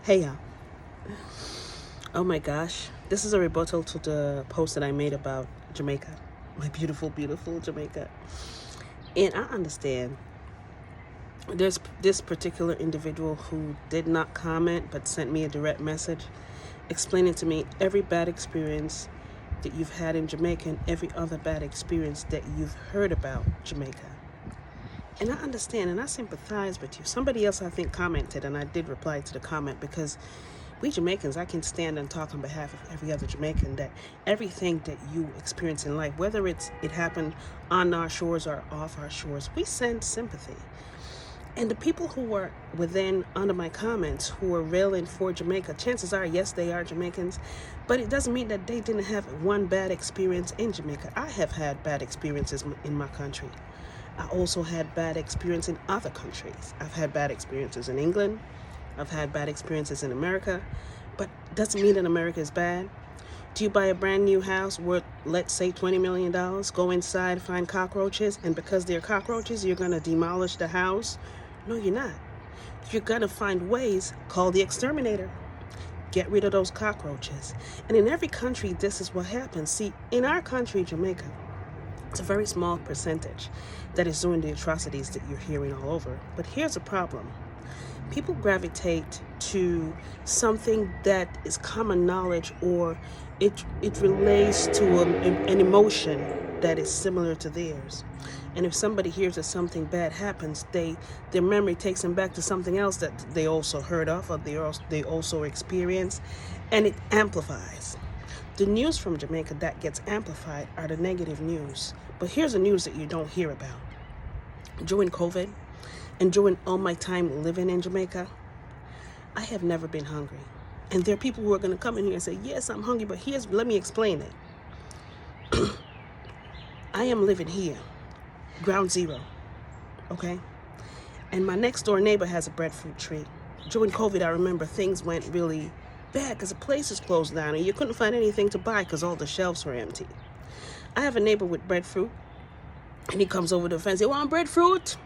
Hey y'all. Oh my gosh. This is a rebuttal to the post that I made about Jamaica. My beautiful, beautiful Jamaica. And I understand there's this particular individual who did not comment but sent me a direct message explaining to me every bad experience that you've had in Jamaica and every other bad experience that you've heard about Jamaica. And I understand and I sympathize with you. Somebody else, I think, commented, and I did reply to the comment because we Jamaicans, I can stand and talk on behalf of every other Jamaican that everything that you experience in life, whether it happened on our shores or off our shores, we send sympathy. And the people who were under my comments who were railing for Jamaica, chances are, yes, they are Jamaicans, but it doesn't mean that they didn't have one bad experience in Jamaica. I have had bad experiences in my country. I also had bad experience in other countries. I've had bad experiences in England. I've had bad experiences in America, but doesn't mean that America is bad. Do you buy a brand new house worth, let's say, $20 million, go inside, find cockroaches, and because they're cockroaches, you're going to demolish the house? No, you're not. You're going to find ways, call the exterminator. Get rid of those cockroaches. And in every country, this is what happens. See, in our country, Jamaica, it's a very small percentage that is doing the atrocities that you're hearing all over. But here's a problem. People gravitate to something that is common knowledge, or it relates to an emotion that is similar to theirs. And if somebody hears that something bad happens, their memory takes them back to something else that they also heard of or they also experienced, and it amplifies. The news from Jamaica that gets amplified are the negative news. But here's the news that you don't hear about. During COVID and during all my time living in Jamaica, I have never been hungry. And there are people who are going to come in here and say, yes, I'm hungry, but let me explain it. I am living here, ground zero, okay? And my next door neighbor has a breadfruit tree. During COVID, I remember things went really bad because the place is closed down and you couldn't find anything to buy because all the shelves were empty. I have a neighbor with breadfruit, and he comes over the fence. You want breadfruit?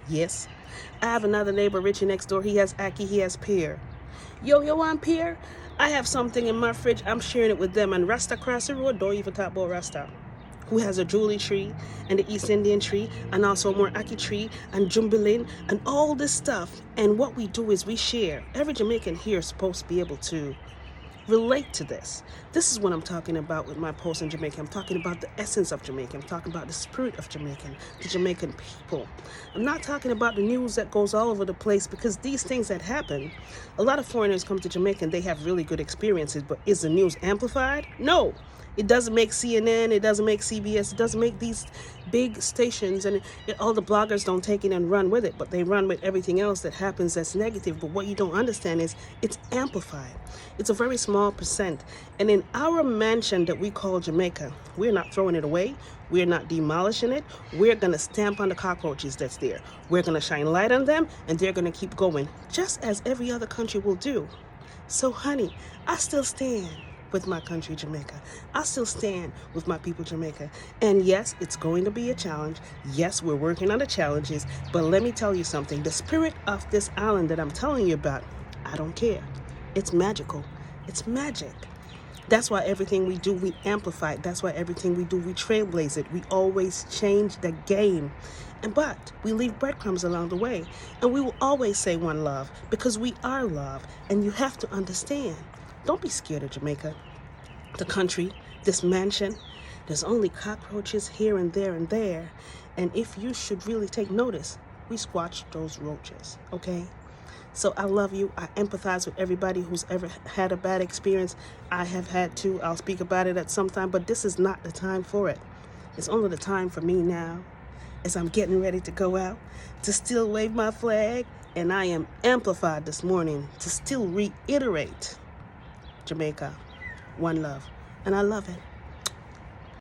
Yes. I have another neighbor, Richie, next door. He has ackee, he has pear. Yo, you want pear? I have something in my fridge. I'm sharing it with them. And Rasta across the road, don't even talk about Rasta, who has a Julie tree and the East Indian tree and also more ackee tree and jumbilin and all this stuff. And what we do is we share. Every Jamaican here is supposed to be able to relate to this. This is what I'm talking about with my post in Jamaica. I'm talking about the essence of Jamaica. I'm talking about the spirit of Jamaican, the Jamaican people. I'm not talking about the news that goes all over the place, because these things that happen, a lot of foreigners come to Jamaica and they have really good experiences, but is the news amplified? No. It doesn't make CNN, it doesn't make CBS, it doesn't make these big stations, and all the bloggers don't take it and run with it, but they run with everything else that happens that's negative. But what you don't understand is it's amplified. It's a very small percent. And in our mansion that we call Jamaica, we're not throwing it away. We're not demolishing it. We're going to stamp on the cockroaches that's there. We're going to shine light on them, and they're going to keep going, just as every other country will do. So, honey, I still stand with my country, Jamaica. I still stand with my people, Jamaica. And yes, it's going to be a challenge. Yes, we're working on the challenges. But let me tell you something. The spirit of this island that I'm telling you about, I don't care. It's magical. It's magic. That's why everything we do, we amplify it. That's why everything we do, we trailblaze it. We always change the game. But we leave breadcrumbs along the way. And we will always say one love, because we are love. And you have to understand. Don't be scared of Jamaica, the country, this mansion. There's only cockroaches here and there and there. And if you should really take notice, we squash those roaches, okay? So I love you. I empathize with everybody who's ever had a bad experience. I have had too. I'll speak about it at some time, but this is not the time for it. It's only the time for me now, as I'm getting ready to go out, to still wave my flag. And I am amplified this morning to still reiterate Jamaica, one love. And I love it.